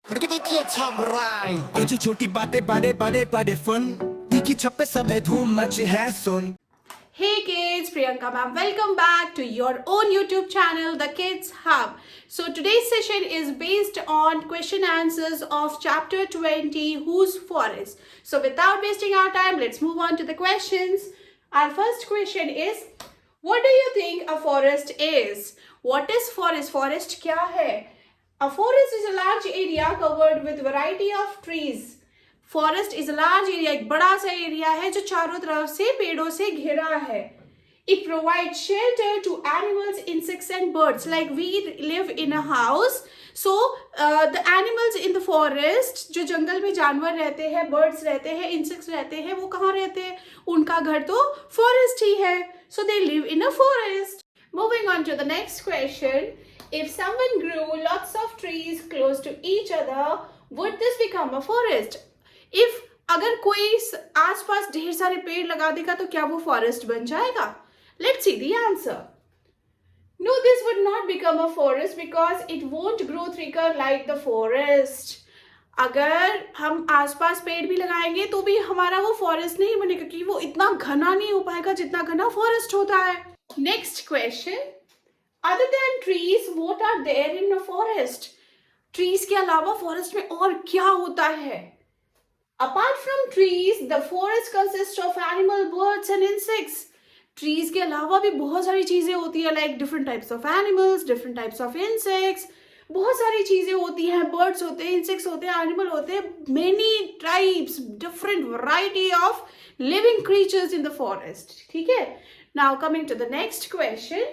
जो छोटी बातें बड़े बड़े बड़े फन की छप्पे सब धूम मची है सुन. Hey kids, Priyanka ma'am, welcome back to your own YouTube channel, The Kids Hub. So today's session is based on question answers of chapter 20, Whose Forest? So without wasting our time, let's move on to the questions. Our first question is, what do you think a forest is? What is forest? Forest kya hai? A forest is a large area covered with variety of trees. Forest is large area, एक बड़ा सा area है जो चारों तरफ से पेड़ों से घिरा है. It provide shelter to animals, insects and birds. Like we live in a house, so the animals in the forest, जो जंगल में जानवर रहते हैं, बर्ड्स रहते हैं, इंसेक्ट्स रहते हैं, वो कहाँ रहते हैं? उनका घर तो फॉरेस्ट ही है. So they live in a forest. Moving on to the next question. If someone grew lots of trees close to each other, would this become a forest? If अगर कोई आसपास ढेर सारे पेड़ लगा देगा तो क्या वो फॉरेस्ट बन जाएगा? Let's see the answer. No, this would not become a forest because it won't grow thicker like the forest. अगर हम आसपास पेड़ भी लगाएंगे तो भी हमारा वो फॉरेस्ट नहीं बनेगा, क्योंकि वो इतना घना नहीं हो पाएगा जितना घना फॉरेस्ट होता है. Next question. Other than trees, what are there in a forest? Trees के अलावा फॉरेस्ट में और क्या होता है? Apart from trees, the forest consists of animal, birds and insects. Trees के अलावा भी बहुत सारी चीजें होती है, like different types of animals, different types of insects. बहुत सारी चीजें होती हैं, birds होते हैं, insects होते हैं, animal होते हैं, many tribes, different variety of living creatures in the forest. ठीक है? Now coming to the next question.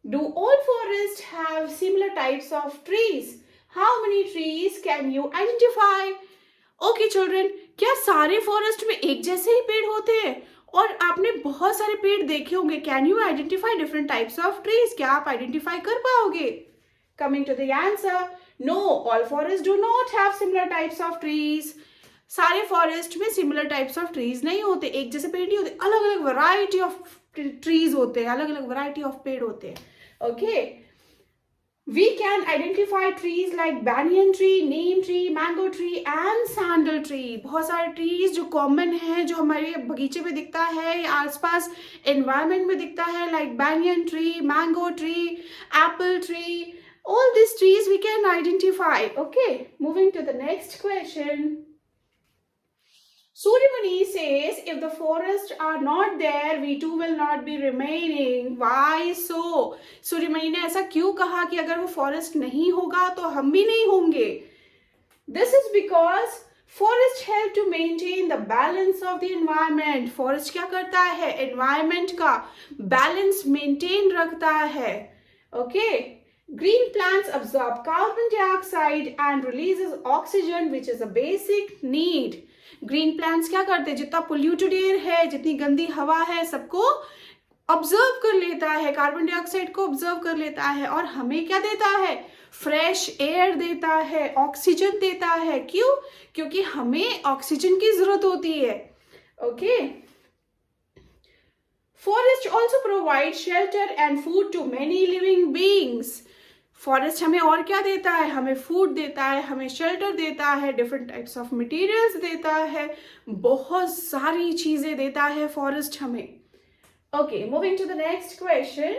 Do all forests have similar types of trees? How many trees can you identify? Okay children, क्या सारे forest में एक जैसे ही पेड़ होते हैं? और आपने बहुत सारे पेड़ देखे होंगे. Can you identify different types of trees? क्या आप आइडेंटिफाई कर पाओगे? Coming to the answer, no, all forest do not have similar types of trees. सारे फॉरेस्ट में सिमिलर टाइप्स ऑफ ट्रीज नहीं होते, एक जैसे पेड़ नहीं होते, अलग अलग वैरायटी ऑफ ट्रीज होते हैं, अलग अलग वैरायटी ऑफ पेड़ होते हैं. Okay, we can identify trees like banyan tree, neem tree, mango tree and sandal tree. बहुत सारे trees जो common हैं, जो हमारे बगीचे में दिखता है या आसपास environment में दिखता है, like banyan tree, mango tree, apple tree. All these trees we can identify. Okay, moving to the next question. Suryamani says, if the forests are not there, we too will not be remaining. Why so? Suryamani ने ऐसा क्यों कहा कि अगर वो forest नहीं होगा तो हम भी नहीं होंगे? This is because forest help to maintain the balance of the environment. Forest क्या करता है? Environment का balance maintain रखता है. Okay? Green plants absorb carbon dioxide and releases oxygen, which is a basic need. Green plants क्या करते हैं? जितना पोल्यूटेड एयर है, जितनी गंदी हवा है, सबको ऑब्जर्व कर लेता है, कार्बन डाइऑक्साइड को ऑब्जर्व कर लेता है और हमें क्या देता है? फ्रेश एयर देता है, ऑक्सीजन देता है. क्यों? क्योंकि हमें ऑक्सीजन की जरूरत होती है. Okay, forest also provide shelter and food to many living beings. Forest हमें और क्या देता है? हमें फूड देता है, हमें शेल्टर देता है, डिफरेंट टाइप्स ऑफ मटेरियल्स देता है, बहुत सारी चीजें देता है फॉरेस्ट हमें. Okay, moving to the next question.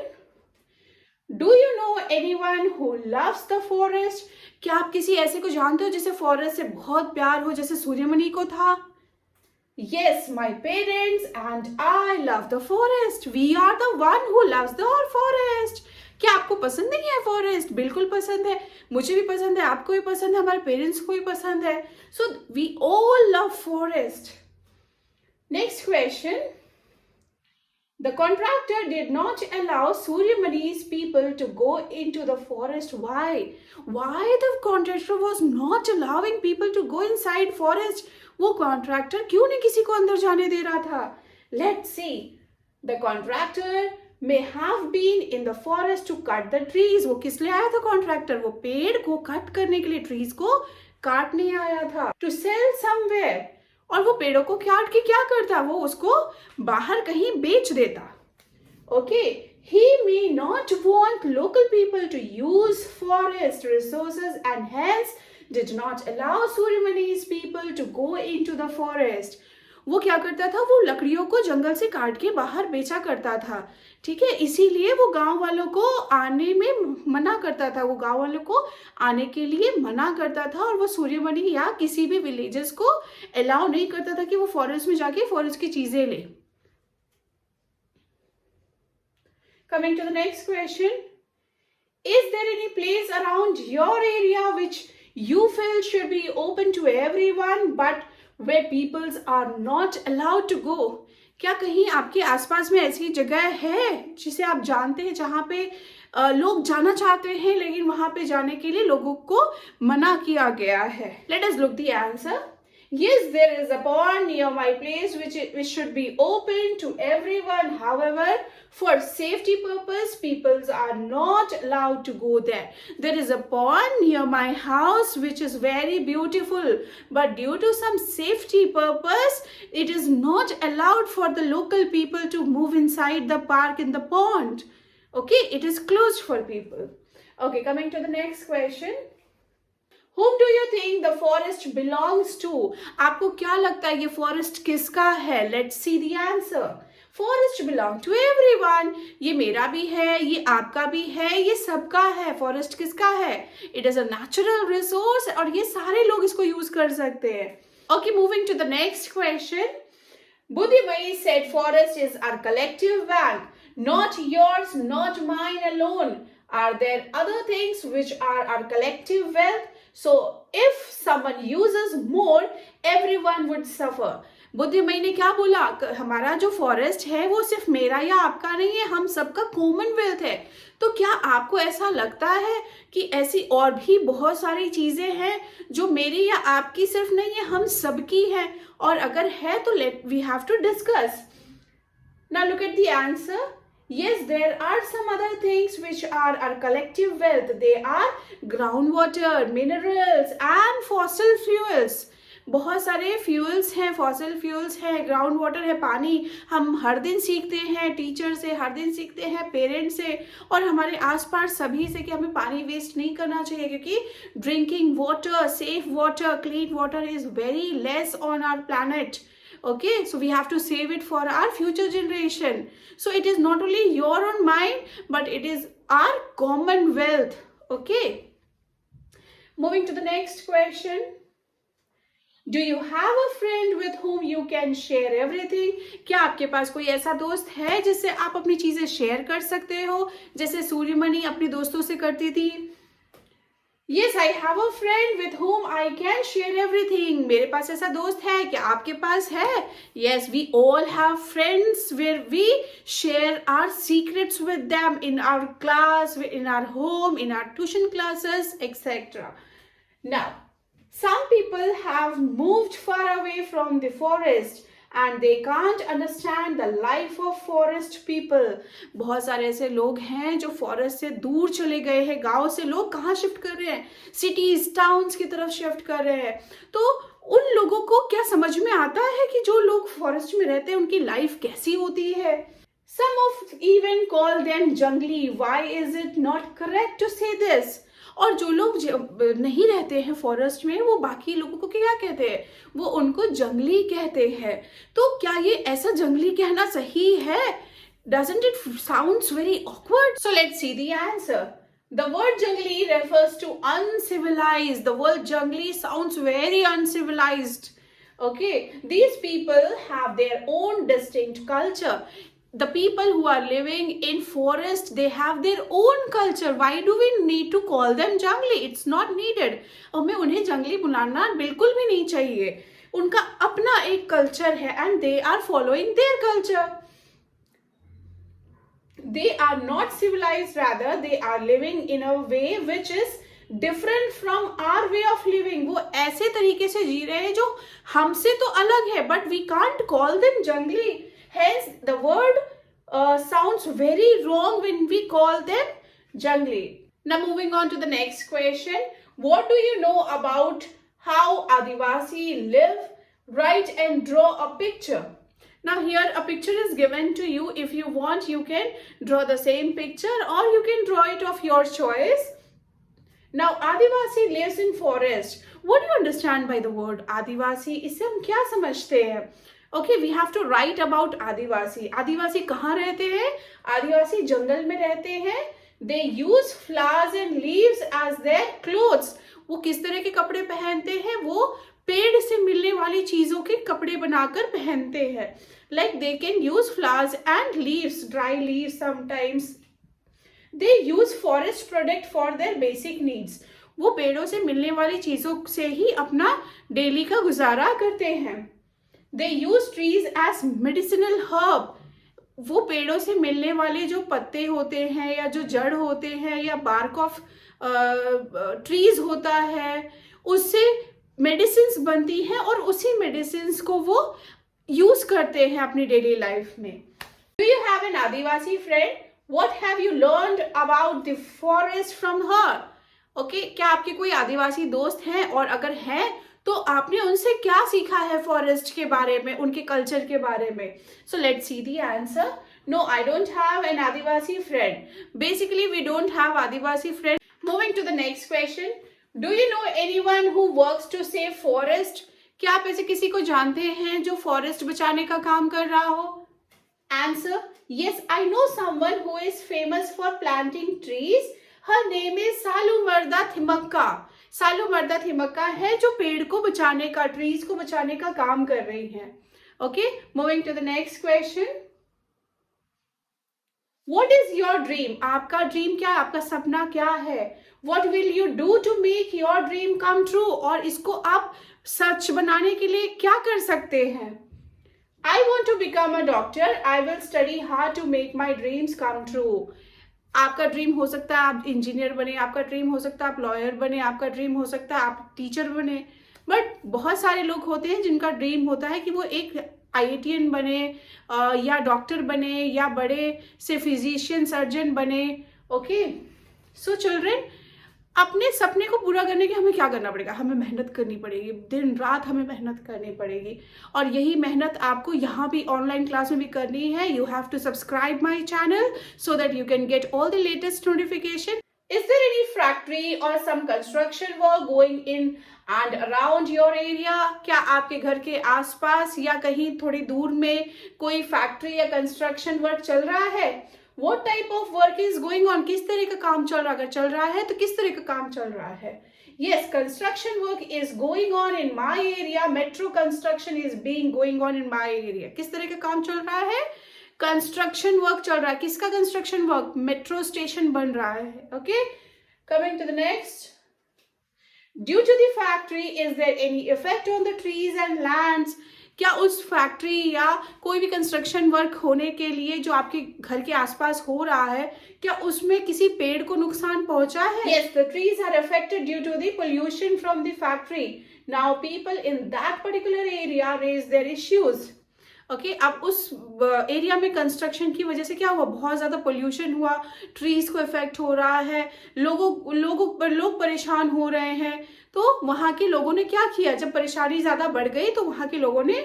Do you know anyone who loves the forest? क्या आप किसी ऐसे को जानते हो जिसे फॉरेस्ट से बहुत प्यार हो, जैसे सूर्यमणि को था? Yes, my parents and I love the forest. We are the one who loves the forest. क्या आपको पसंद नहीं है फॉरेस्ट? बिल्कुल पसंद है, मुझे भी पसंद है, आपको भी पसंद है, हमारे पेरेंट्स को भी पसंद है. So we all love forest. Next question. The contractor did not allow Suryamani's people to go into the forest. Why? Why the contractor was not allowing people to go inside forest? वो contractor क्यों नहीं किसी को अंदर जाने दे रहा था? Let's see. The contractor may have been in the forest to cut the trees. वो किस लिए आया था contractor? वो पेड़ को कट करने के लिए, trees को काटने आया था. To sell somewhere. और वो पेड़ों को काट के क्या करता? वो उसको बाहर कहीं बेच देता. Okay, he may not want local people to use forest resources and hence did not allow Suryamani's people to go into the forest. वो क्या करता था, वो लकड़ियों को जंगल से काट के बाहर बेचा करता था, ठीक है, इसीलिए वो गांव वालों को आने में मना करता था, वो गांव वालों को आने के लिए मना करता था, और वो सूर्यमणि या किसी भी विलेजर्स को अलाउ नहीं करता था कि वो फॉरेस्ट में जाके फॉरेस्ट की चीजें ले. Coming to the next question, is there any place around your area which you feel should be open to everyone but where peoples are not allowed to go? क्या कहीं आपके आसपास में ऐसी जगह है जिसे आप जानते हैं जहाँ पे लोग जाना चाहते हैं लेकिन वहाँ पे जाने के लिए लोगों को मना किया गया है? Let us look the answer. Yes, there is a pond near my place which should be open to everyone. However, for safety purpose, peoples are not allowed to go there. There is a pond near my house which is very beautiful, but due to some safety purpose, it is not allowed for the local people to move inside the park in the pond. Okay, it is closed for people. Okay, coming to the next question. Whom do you think the forest belongs to? आपको क्या लगता है ये forest किसका है? Let's see the answer. Forest belong to everyone. ये मेरा भी है, ये आपका भी है, ये सबका है. Forest किसका है? It is a natural resource और ये सारे लोग इसको use कर सकते हैं. Okay, moving to the next question. Buddhimai said forest is our collective wealth, not yours, not mine alone. Are there other things which are our collective wealth? So if someone uses more, everyone would suffer. बुद्धिमयी ने क्या बोला, हमारा जो forest है वो सिर्फ मेरा या आपका नहीं है, हम सबका कॉमनवेल्थ है. तो क्या आपको ऐसा लगता है कि ऐसी और भी बहुत सारी चीजें हैं जो मेरी या आपकी सिर्फ नहीं है, हम सबकी है? और अगर है तो we have to discuss. Now look at the answer. Yes, there are some other things which are our collective wealth. They are groundwater, minerals and fossil fuels. बहुत सारे फ्यूल्स हैं, फॉसिल फ्यूल्स हैं, ग्राउंड वाटर है, पानी. हम हर दिन सीखते हैं टीचर से, हर दिन सीखते हैं पेरेंट्स से और हमारे आसपास सभी से कि हमें पानी वेस्ट नहीं करना चाहिए, क्योंकि drinking water, safe water, clean water is very less on our planet. Okay, so we have to save it for our future generation. So it is not only your own mind, but it is our common wealth. Okay. Moving to the next question. Do you have a friend with whom you can share everything? क्या आपके पास कोई ऐसा दोस्त है जिससे आप अपनी चीजें शेयर कर सकते हो, जैसे सूर्यमणि अपनी दोस्तों से करती थी? Yes, I have a friend with whom I can share everything. मेरे पास ऐसा दोस्त है. क्या आपके पास है? Yes, we all have friends where we share our secrets with them in our class, in our home, in our tuition classes, etc. Now, some people have moved far away from the forest and they can't understand the life of forest people. बहुत सारे ऐसे लोग हैं जो forest से दूर चले गए हैं. गांव से लोग कहाँ शिफ्ट कर रहे हैं? सिटीज, टाउन्स की तरफ शिफ्ट कर रहे हैं. तो उन लोगों को क्या समझ में आता है कि जो लोग फॉरेस्ट में रहते हैं उनकी लाइफ कैसी होती है? Some of even call them jungly. Why is it not correct to say this? और जो लोग नहीं रहते हैं फॉरेस्ट में वो बाकी लोगों को क्या कहते हैं? वो उनको जंगली कहते हैं. तो क्या ये ऐसा जंगली कहना सही है? Doesn't it sounds very awkward? So let's see the answer. The word jungly refers to uncivilized. The word jungly sounds very uncivilized. Okay, these people have their own distinct culture. The people who are living in forest, they have their own culture. Why do we need to call them jungly? It's not needed. हमें उन्हें जंगली बुलाना बिल्कुल भी नहीं चाहिए. उनका अपना एक कल्चर है and they are following their culture. They are not civilized, rather they are living in a way which is different from our way of living. वो ऐसे तरीके से जी रहे हैं जो हमसे तो अलग है, but we can't call them jungly. Hence, the word sounds very wrong when we call them jungly. Now, moving on to the next question. What do you know about how Adivasi live? Write and draw a picture. Now, here a picture is given to you. If you want, you can draw the same picture or you can draw it of your choice. Now Adivasi lives in forest. What do you understand by the word आदिवासी? इससे हम क्या समझते हैं? Okay, we have to write about आदिवासी. आदिवासी कहाँ रहते हैं? आदिवासी जंगल में रहते हैं. They use flowers and leaves as their clothes. वो किस तरह के कपड़े पहनते हैं? वो पेड़ से मिलने वाली चीजों के कपड़े बनाकर पहनते हैं. Like they can use flowers and leaves, dry leaves sometimes. They use forest product for their basic needs. वो पेड़ों से मिलने वाली चीजों से ही अपना डेली का गुजारा करते हैं. They use trees as medicinal herb. वो पेड़ों से मिलने वाले जो पत्ते होते हैं या जो जड़ होते हैं या बार्क ऑफ ट्रीज होता है, उससे मेडिसिन्स बनती हैं और उसी मेडिसिन्स को वो यूज करते हैं अपनी डेली लाइफ में. Do you have an Adivasi friend? What have you learned about the forest from her? Okay, क्या आपके कोई आदिवासी दोस्त हैं, और अगर हैं तो आपने उनसे क्या सीखा है फॉरेस्ट के बारे में, उनके कल्चर के बारे में? So let's see the answer. No, I don't have an Adivasi friend. Basically we don't have Adivasi friend. Moving to the next question. Do you know anyone who works to save forest? क्या आप ऐसे किसी को जानते हैं जो फॉरेस्ट बचाने का काम कर रहा हो? Answer. Yes, I know someone who is famous for planting trees. Her name is Saalumarada Thimmakka. Saalumarada Thimmakka है जो पेड़ को बचाने का, ट्रीज को बचाने का काम कर रही हैं. Okay, moving to the next question. What is your dream? आपका ड्रीम क्या है? आपका सपना क्या है? What will you do to make your dream come true? और इसको आप सच बनाने के लिए क्या कर सकते हैं? I want to become a doctor. I will study hard to make my dreams come true. आपका ड्रीम हो सकता है आप इंजीनियर बने, आपका ड्रीम हो सकता है आप लॉयर बने, आपका ड्रीम हो सकता है आप टीचर बने. बट बहुत सारे लोग होते हैं जिनका ड्रीम होता है कि वो एक IITian बने या डॉक्टर बने या बड़े से फिजिशियन सर्जन बने. ओके, सो चिल्ड्रन, अपने सपने को पूरा करने के हमें क्या करना पड़ेगा? हमें मेहनत करनी पड़ेगी, दिन रात हमें मेहनत करनी पड़ेगी. और यही मेहनत आपको यहाँ भी ऑनलाइन क्लास में भी करनी है. You have to subscribe my channel so that you can get all the latest notification. Is there any factory or some construction work going in and around your area? क्या आपके घर के आसपास या कहीं थोड़ी दूर में कोई फैक्ट्री या कंस्ट्रक्शन वर्क चल रहा है? What type of work is going on? किस तरह का काम चल रहा है? अगर चल रहा है तो किस तरह का काम चल रहा है? Yes, construction work is going on in my area. Metro construction is being going on in my area. किस तरह का काम चल रहा है? कंस्ट्रक्शन वर्क चल रहा है. किसका कंस्ट्रक्शन वर्क? मेट्रो स्टेशन बन रहा है. Okay, coming to the next. Due to the factory is there any effect on the trees and lands? क्या उस फैक्ट्री या कोई भी कंस्ट्रक्शन वर्क होने के लिए जो आपके घर के आसपास हो रहा है, क्या उसमें किसी पेड़ को नुकसान पहुंचा है? Yes, the trees are affected due to the pollution from the factory. Now people in that particular area raise their issues. Okay, अब उस एरिया में कंस्ट्रक्शन की वजह से क्या हुआ? बहुत ज़्यादा पोल्यूशन हुआ, ट्रीज को इफेक्ट हो रहा है, लोग परेशान हो रहे हैं. तो वहाँ के लोगों ने क्या किया? जब परेशानी ज़्यादा बढ़ गई तो वहाँ के लोगों ने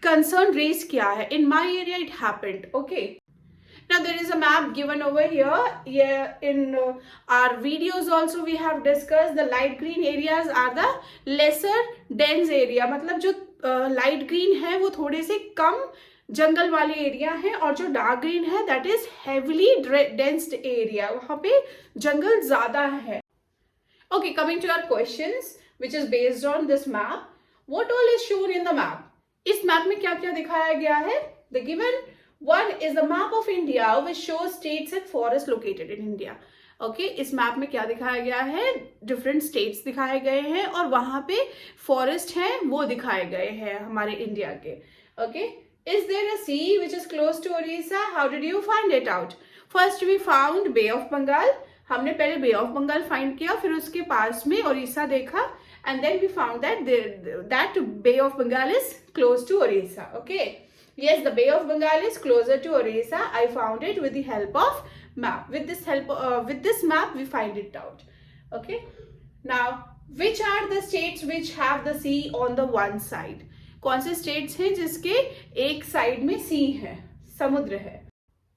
कंसर्न रेज किया है. In my area it happened. Okay, now there is a map given over here. Yeah, in our videos also we have discussed the light green areas are the lesser dense area. मतलब जो light green है वो थोड़े से कम जंगल वाले area है, और जो डार्क ग्रीन है that is heavily densed area, वहां पे जंगल ज्यादा है. Okay, coming to our questions which is based on this map. What all is shown in the map? इस मैप में क्या क्या दिखाया गया है? The given one is the map of India which shows states and forests located in India. Okay, इस map में क्या दिखाया गया है? डिफरेंट स्टेट्स दिखाए गए हैं और वहां पे फॉरेस्ट हैं वो दिखाए गए हैं हमारे इंडिया के. Okay, is there a sea which is close to Odisha? How did you find it out? First we found Bay of Bengal. हमने पहले बे ऑफ बंगाल फाइंड किया, फिर उसके पास में ओडिशा देखा, and then we found that Bay of Bengal is close to Odisha. Okay, yes, the Bay of Bengal is closer to Orissa. I found it with the help of map. With this map we find it out. Okay, now which are the states which have the sea on the one side? कौन से states हैं जिसके एक side में sea है, समुद्र है?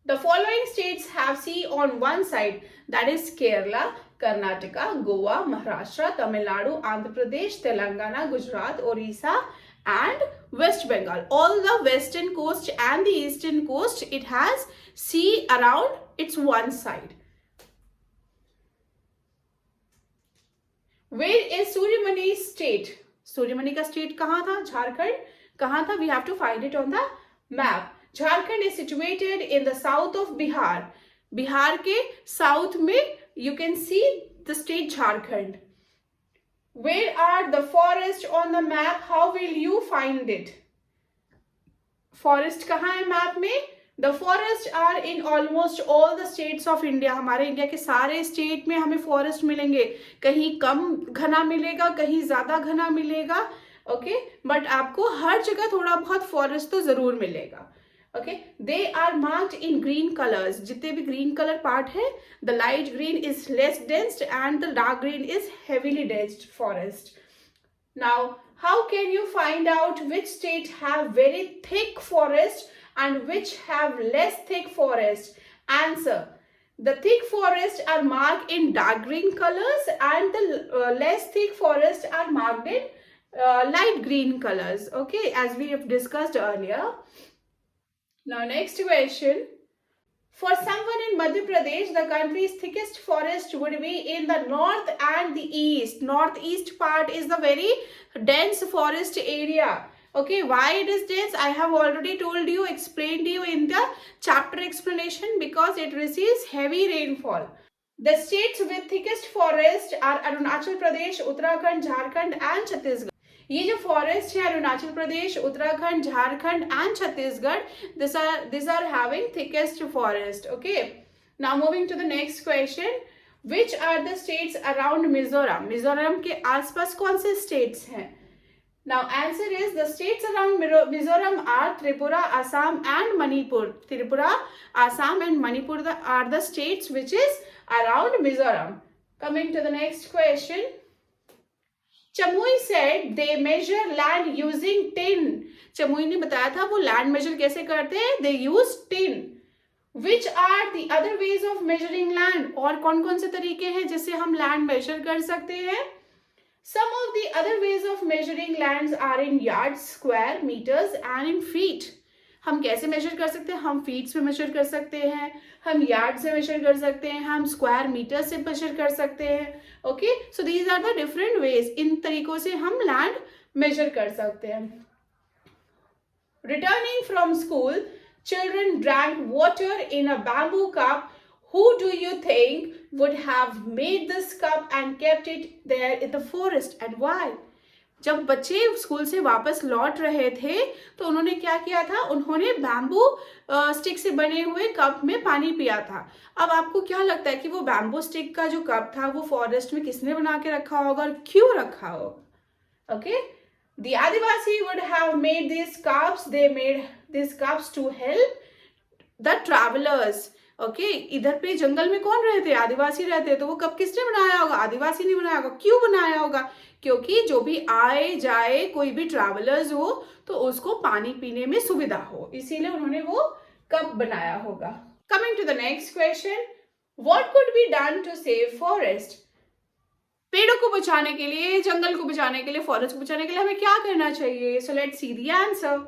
The following states have sea on one side, that is Kerala, Karnataka, Goa, Maharashtra, Tamil Nadu, Andhra Pradesh, Telangana, Gujarat, Orissa, and West Bengal. All the western coast and the eastern coast, it has sea around its one side. Where is Suryamani state? Suryamani का state कहाँ था? झारखंड कहाँ था? We have to find it on the map. Jharkhand is situated in the south of Bihar. Bihar के south में you can see the state Jharkhand. Where are the forests on the map? How will you find it? Forest कहाँ है map में? The forests are in almost all the states of India. हमारे India के सारे state में हमें forest मिलेंगे. कहीं कम घना मिलेगा, कहीं ज्यादा घना मिलेगा. ओके, बट आपको हर जगह थोड़ा बहुत फॉरेस्ट तो जरूर मिलेगा. Okay, they are marked in green colours. जितने भी ग्रीन कलर पार्ट है, the light green is less densed and the dark green is heavily densed forest. Now how can you find out which state have very thick forest and which have less thick forest? Answer: the thick forests are marked in dark green colors and the less thick forests are marked in light green colors. Okay, as we have discussed earlier. Now next question. For someone in Madhya Pradesh, the country's thickest forest would be in the north and the east. Northeast part is the very dense forest area. Okay, why it is dense? I have already told you, explained you in the chapter explanation, because it receives heavy rainfall. The states with thickest forest are Arunachal Pradesh, Uttarakhand, Jharkhand and Chhattisgarh. ये जो forest है Arunachal Pradesh, Uttarakhand, Jharkhand and Chhattisgarh, this are having thickest forest. Okay, now moving to the next question. Which are the states around Mizoram? Mizoram के आसपास कौन से states हैं? Now answer is the states around Mizoram are Tripura, Assam and Manipur. Tripura, Assam and Manipur are the states which is around Mizoram. Coming to the next question. Chamui said they measure land using tin. चमुई ने बताया था वो land major कैसे करते हैं. They use tin. Which are the other ways of measuring land? और कौन कौन से तरीके हैं जिससे हम लैंड मेजर कर सकते हैं? Some of the other ways of measuring lands are in yards, square, meters and in feet. हम कैसे मेजर कर सकते हैं? हम फीट्स में मेजर कर सकते हैं, हम यार्ड से मेजर कर सकते हैं, हम स्क्वायर मीटर से मेजर कर सकते हैं. Okay, so these are the different ways. इन तरीकों से हम लैंड मेजर कर सकते हैं. Returning from school, children drank water in a bamboo cup. Who do you think would have made this cup and kept it there in the forest, and why? जब बच्चे school से वापस लौट रहे थे तो उन्होंने क्या किया था? उन्होंने बैम्बू स्टिक से बने हुए कप में पानी पिया था. अब आपको क्या लगता है कि वो बैम्बू स्टिक का जो कप था वो फॉरेस्ट में किसने बना के रखा होगा और क्यों रखा होगा? Okay, the Adivasi would have made this cups. They made this cups to help the travellers. Okay, इधर पे जंगल में कौन रहते? आदिवासी रहते. तो वो कप किसने बनाया होगा? आदिवासी ने बनाया होगा. क्यों बनाया होगा? क्योंकि जो भी आए जाए, कोई भी ट्रैवलर्स हो तो उसको पानी पीने में सुविधा हो, इसीलिए उन्होंने वो कप बनाया होगा. Coming to the next question. What could be done to save forest? पेड़ों को बचाने के लिए, जंगल को बचाने के लिए, फॉरेस्ट को बचाने के लिए हमें क्या करना चाहिए? So let's see the answer.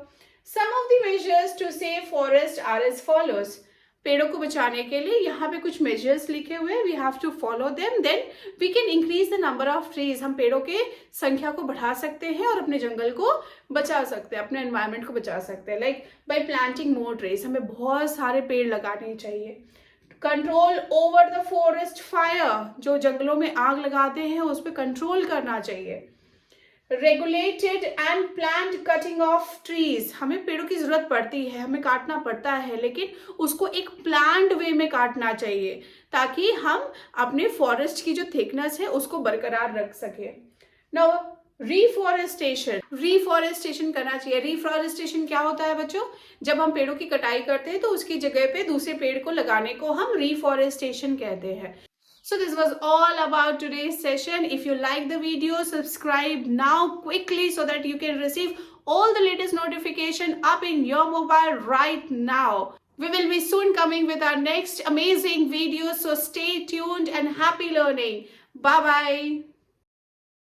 Some of the measures to save forest are as follows. पेड़ों को बचाने के लिए यहाँ पे कुछ मेजर्स लिखे हुए हैं. We have to follow them, then we can increase the number of trees. हम पेड़ों के संख्या को बढ़ा सकते हैं और अपने जंगल को बचा सकते हैं, अपने एनवायरनमेंट को बचा सकते हैं. Like bye planting more trees. हमें बहुत सारे पेड़ लगाने चाहिए. Control over the forest fire. जो जंगलों में आग लगाते हैं उस पर कंट्रोल करना चाहिए. Regulated and planned cutting of trees. हमें पेड़ों की जरूरत पड़ती है, हमें काटना पड़ता है, लेकिन उसको एक प्लान्ड वे में काटना चाहिए ताकि हम अपने फॉरेस्ट की जो थिकनेस है उसको बरकरार रख सके. Now reforestation. रिफॉरेस्टेशन करना चाहिए. रिफॉरेस्टेशन क्या होता है बच्चों? जब हम पेड़ों की कटाई करते हैं तो उसकी जगह पे दूसरे पेड़ को लगाने को हम रिफॉरेस्टेशन कहते हैं. So this was all about today's session. If you like the video, subscribe now quickly so that you can receive all the latest notification up in your mobile right now. We will be soon coming with our next amazing video. So stay tuned and happy learning. Bye bye.